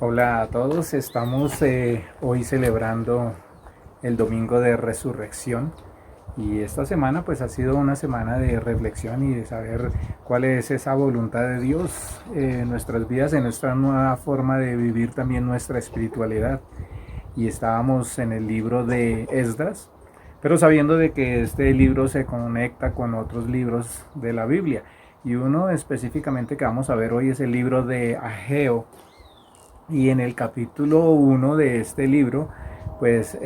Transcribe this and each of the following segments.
Hola a todos, estamos hoy celebrando el Domingo de Resurrección y esta semana pues ha sido una semana de reflexión y de saber cuál es esa voluntad de Dios en nuestras vidas, en nuestra nueva forma de vivir también nuestra espiritualidad. Y estábamos en el libro de Esdras, pero sabiendo de que este libro se conecta con otros libros de la Biblia. Y uno específicamente que vamos a ver hoy es el libro de Ageo. Y en el capítulo 1 de este libro, pues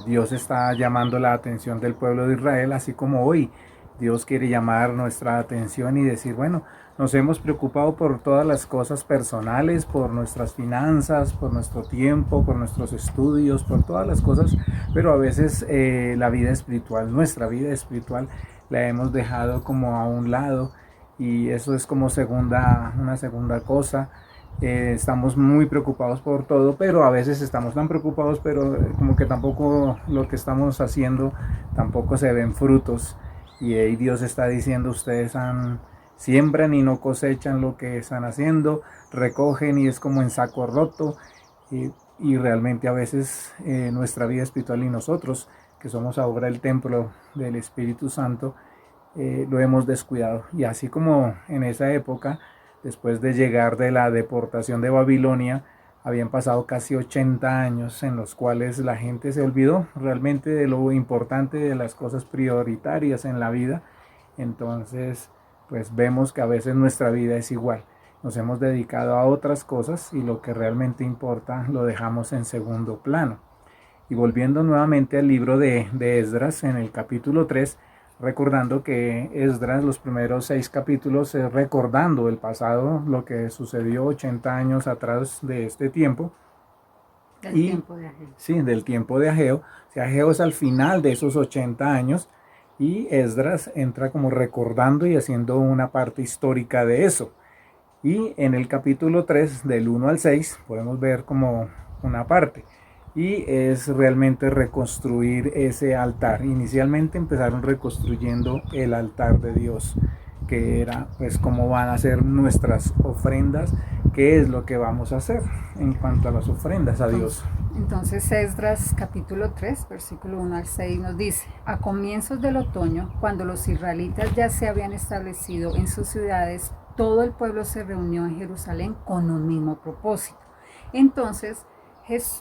Dios está llamando la atención del pueblo de Israel, así como hoy Dios quiere llamar nuestra atención y decir, bueno, nos hemos preocupado por todas las cosas personales, por nuestras finanzas, por nuestro tiempo, por nuestros estudios, por todas las cosas, pero a veces la vida espiritual, nuestra vida espiritual, la hemos dejado como a un lado y eso es como una segunda cosa. Estamos muy preocupados por todo, pero a veces estamos tan preocupados, pero como que tampoco lo que estamos haciendo tampoco se ven frutos. Y ahí Dios está diciendo, siembran y no cosechan lo que están haciendo, recogen y es como en saco roto. Y realmente a veces nuestra vida espiritual y nosotros, que somos ahora el templo del Espíritu Santo, lo hemos descuidado. Y así como en esa época, después de llegar de la deportación de Babilonia, habían pasado casi 80 años en los cuales la gente se olvidó realmente de lo importante, de las cosas prioritarias en la vida. Entonces, pues vemos que a veces nuestra vida es igual. Nos hemos dedicado a otras cosas y lo que realmente importa lo dejamos en segundo plano. Y volviendo nuevamente al libro de Esdras, en el capítulo 3, recordando que Esdras, los primeros 6 capítulos, es recordando el pasado, lo que sucedió 80 años atrás de este tiempo. Del tiempo de Ageo. Sí, del tiempo de Ageo. O sea, Ageo es al final de esos 80 años y Esdras entra como recordando y haciendo una parte histórica de eso. Y en el capítulo 3, del 1 al 6, podemos ver como una parte. Y es realmente reconstruir ese altar. Inicialmente empezaron reconstruyendo el altar de Dios, que era pues cómo van a ser nuestras ofrendas, qué es lo que vamos a hacer en cuanto a las ofrendas a Dios. Entonces Esdras capítulo 3, versículo 1 al 6 nos dice, a comienzos del otoño, cuando los israelitas ya se habían establecido en sus ciudades, todo el pueblo se reunió en Jerusalén con un mismo propósito. Entonces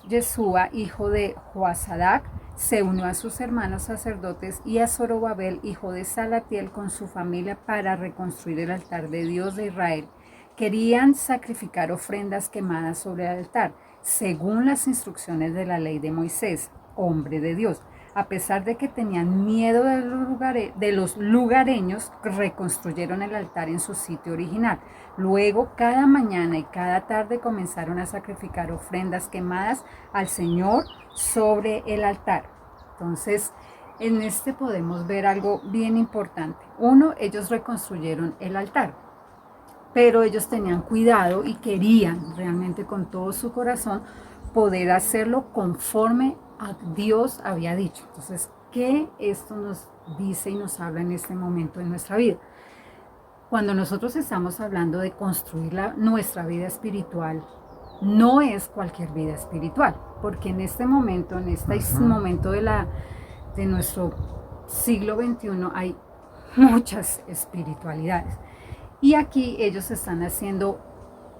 Yeshua, hijo de Joasadac, se unió a sus hermanos sacerdotes y a Zorobabel, hijo de Salatiel, con su familia para reconstruir el altar de Dios de Israel. Querían sacrificar ofrendas quemadas sobre el altar, según las instrucciones de la ley de Moisés, hombre de Dios. A pesar de que tenían miedo de los lugareños, reconstruyeron el altar en su sitio original. Luego, cada mañana y cada tarde comenzaron a sacrificar ofrendas quemadas al Señor sobre el altar. Entonces, en este podemos ver algo bien importante. Uno, ellos reconstruyeron el altar, pero ellos tenían cuidado y querían realmente con todo su corazón poder hacerlo conforme a Dios había dicho. Entonces, ¿qué esto nos dice y nos habla en este momento de nuestra vida? Cuando nosotros estamos hablando de construir nuestra vida espiritual, no es cualquier vida espiritual, porque en este momento, en este momento de nuestro siglo XXI, hay muchas espiritualidades. Y aquí ellos están haciendo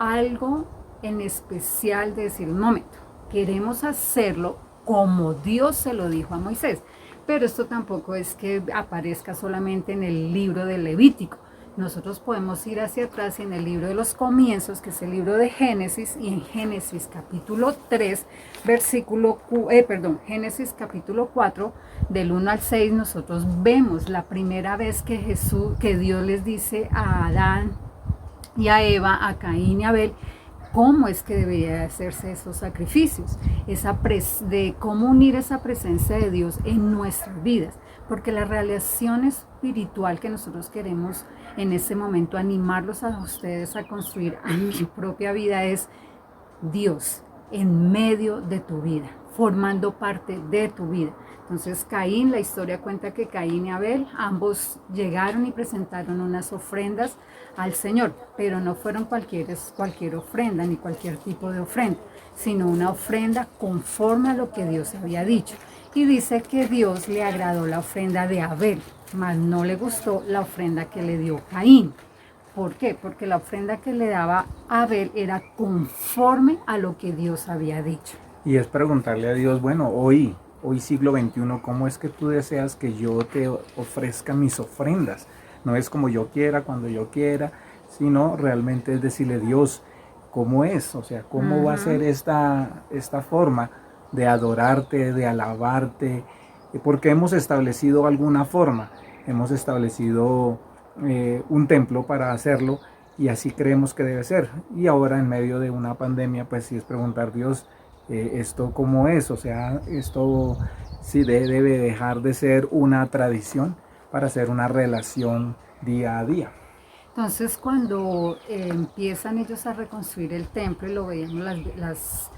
algo en especial de decir, un momento, queremos hacerlo como Dios se lo dijo a Moisés. Pero esto tampoco es que aparezca solamente en el libro de Levítico. Nosotros podemos ir hacia atrás en el libro de los comienzos, que es el libro de Génesis, y en Génesis capítulo 3, Génesis capítulo 4, del 1 al 6, nosotros vemos la primera vez que Dios les dice a Adán y a Eva, a Caín y a Abel, cómo es que debería hacerse esos sacrificios, de cómo unir esa presencia de Dios en nuestras vidas, porque la relación espiritual que nosotros queremos en este momento animarlos a ustedes a construir a mi propia vida es Dios en medio de tu vida, formando parte de tu vida. Entonces Caín, la historia cuenta que Caín y Abel ambos llegaron y presentaron unas ofrendas al Señor, pero no fueron cualquier ofrenda ni cualquier tipo de ofrenda, sino una ofrenda conforme a lo que Dios había dicho. Y dice que Dios le agradó la ofrenda de Abel, mas no le gustó la ofrenda que le dio Caín. ¿Por qué? Porque la ofrenda que le daba Abel era conforme a lo que Dios había dicho. Y es preguntarle a Dios, bueno, hoy siglo XXI, ¿cómo es que tú deseas que yo te ofrezca mis ofrendas? No es como yo quiera, cuando yo quiera, sino realmente es decirle, Dios, ¿cómo es? O sea, ¿cómo va a ser esta forma de adorarte, de alabarte? Porque hemos establecido alguna forma, hemos establecido un templo para hacerlo y así creemos que debe ser. Y ahora en medio de una pandemia, pues sí es preguntar, Dios, esto cómo es, o sea, esto sí debe dejar de ser una tradición para ser una relación día a día. Entonces cuando empiezan ellos a reconstruir el templo, y lo veíamos las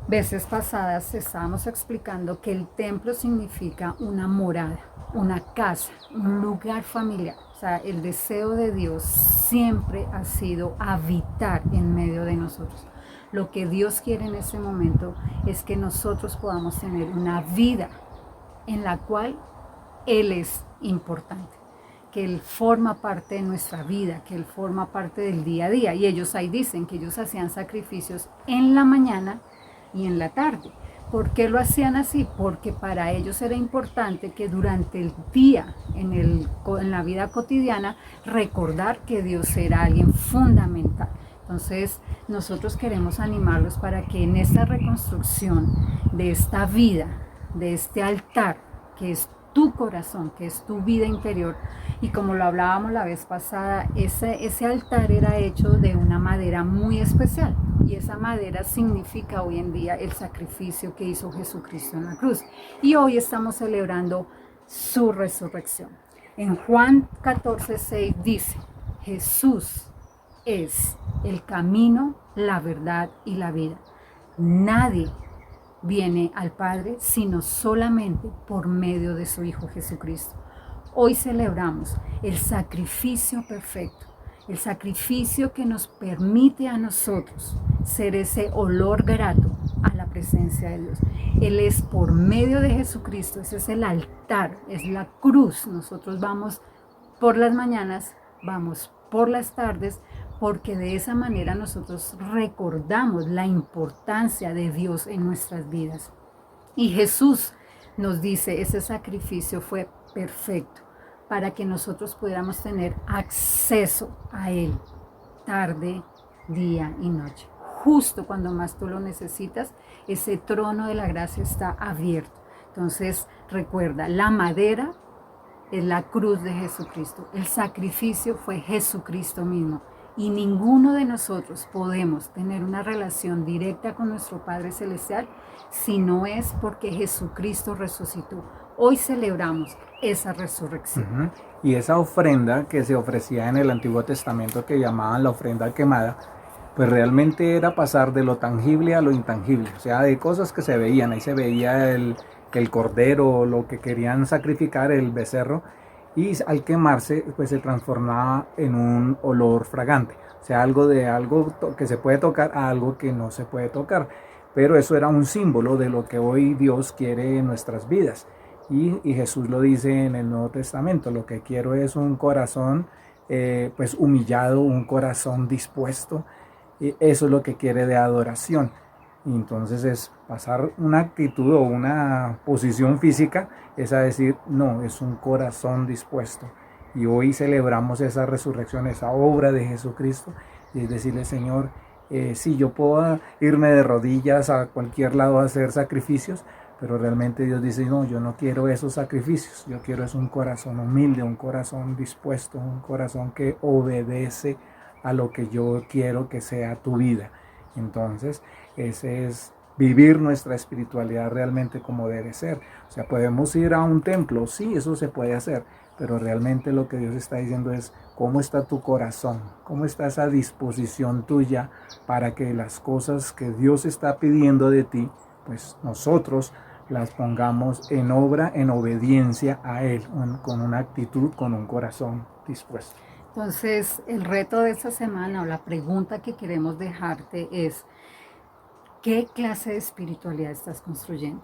veces pasadas, estábamos explicando que el templo significa una morada, una casa, un lugar familiar. O sea, el deseo de Dios siempre ha sido habitar en medio de nosotros. Lo que Dios quiere en ese momento es que nosotros podamos tener una vida en la cual Él es importante, que Él forma parte de nuestra vida, que Él forma parte del día a día. Y ellos ahí dicen que ellos hacían sacrificios en la mañana y en la tarde. ¿Por qué lo hacían así? Porque para ellos era importante que durante el día, en la vida cotidiana, recordar que Dios era alguien fundamental. Entonces, nosotros queremos animarlos para que en esta reconstrucción de esta vida, de este altar, que es tu corazón, que es tu vida interior, y como lo hablábamos la vez pasada, ese altar era hecho de una madera muy especial, y esa madera significa hoy en día el sacrificio que hizo Jesucristo en la cruz, y hoy estamos celebrando su resurrección. En Juan 14:6 dice, Jesús es el camino, la verdad y la vida. Nadie viene al Padre sino solamente por medio de su Hijo Jesucristo. Hoy celebramos el sacrificio perfecto, el sacrificio que nos permite a nosotros ser ese olor grato a la presencia de Dios. Él es por medio de Jesucristo, ese es el altar, es la cruz. Nosotros vamos por las mañanas, vamos por las tardes, porque de esa manera nosotros recordamos la importancia de Dios en nuestras vidas. Y Jesús nos dice, ese sacrificio fue perfecto para que nosotros pudiéramos tener acceso a Él, tarde, día y noche. Justo cuando más tú lo necesitas, ese trono de la gracia está abierto. Entonces, recuerda, la madera es la cruz de Jesucristo. El sacrificio fue Jesucristo mismo. Y ninguno de nosotros podemos tener una relación directa con nuestro Padre Celestial si no es porque Jesucristo resucitó. Hoy celebramos esa resurrección. Y esa ofrenda que se ofrecía en el Antiguo Testamento, que llamaban la ofrenda quemada, pues realmente era pasar de lo tangible a lo intangible, o sea, de cosas que se veían. Ahí se veía el cordero, lo que querían sacrificar, el becerro, y al quemarse pues se transformaba en un olor fragante, o sea, algo que se puede tocar a algo que no se puede tocar, pero eso era un símbolo de lo que hoy Dios quiere en nuestras vidas, y Jesús lo dice en el Nuevo Testamento, lo que quiero es un corazón pues humillado, un corazón dispuesto, y eso es lo que quiere de adoración. Y entonces es pasar una actitud o una posición física, es a decir, no, es un corazón dispuesto. Y hoy celebramos esa resurrección, esa obra de Jesucristo, y es decirle, Señor, sí, yo puedo irme de rodillas a cualquier lado a hacer sacrificios, pero realmente Dios dice, no, yo no quiero esos sacrificios, yo quiero es un corazón humilde, un corazón dispuesto, un corazón que obedece a lo que yo quiero que sea tu vida. Entonces, ese es vivir nuestra espiritualidad realmente como debe ser. O sea, podemos ir a un templo, sí, eso se puede hacer, pero realmente lo que Dios está diciendo es cómo está tu corazón, cómo está esa disposición tuya para que las cosas que Dios está pidiendo de ti, pues nosotros las pongamos en obra, en obediencia a Él, con una actitud, con un corazón dispuesto. Entonces, el reto de esta semana o la pregunta que queremos dejarte es, ¿qué clase de espiritualidad estás construyendo?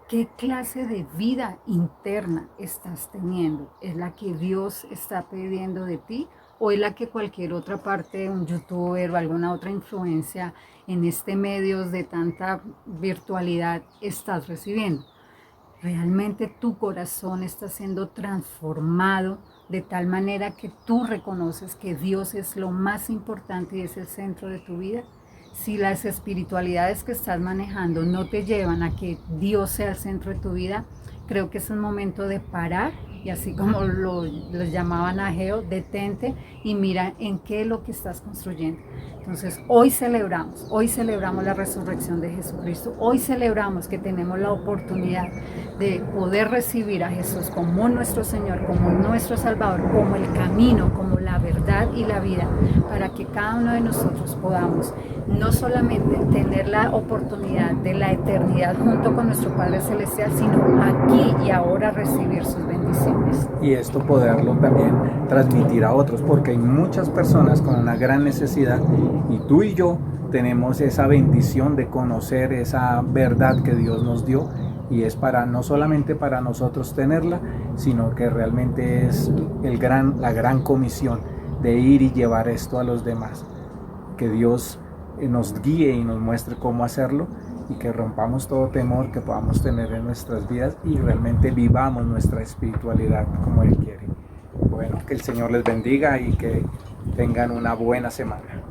¿Qué clase de vida interna estás teniendo? ¿Es la que Dios está pidiendo de ti o es la que cualquier otra parte, un youtuber o alguna otra influencia en este medio de tanta virtualidad estás recibiendo? ¿Realmente tu corazón está siendo transformado de tal manera que tú reconoces que Dios es lo más importante y es el centro de tu vida? Si las espiritualidades que estás manejando no te llevan a que Dios sea el centro de tu vida, creo que es un momento de parar y así como lo llamaban a Ageo, detente y mira en qué es lo que estás construyendo. Entonces hoy celebramos la resurrección de Jesucristo, hoy celebramos que tenemos la oportunidad de poder recibir a Jesús como nuestro Señor, como nuestro Salvador, como el camino, como la verdad y la vida, para que cada uno de nosotros podamos no solamente tener la oportunidad de la eternidad junto con nuestro Padre Celestial, sino aquí y ahora recibir sus bendiciones. Y esto poderlo también transmitir a otros, porque hay muchas personas con una gran necesidad y tú y yo tenemos esa bendición de conocer esa verdad que Dios nos dio y es para no solamente para nosotros tenerla, sino que realmente es la gran comisión de ir y llevar esto a los demás. Que Dios nos guíe y nos muestre cómo hacerlo y que rompamos todo temor que podamos tener en nuestras vidas y realmente vivamos nuestra espiritualidad como Él quiere. Bueno, que el Señor les bendiga y que tengan una buena semana.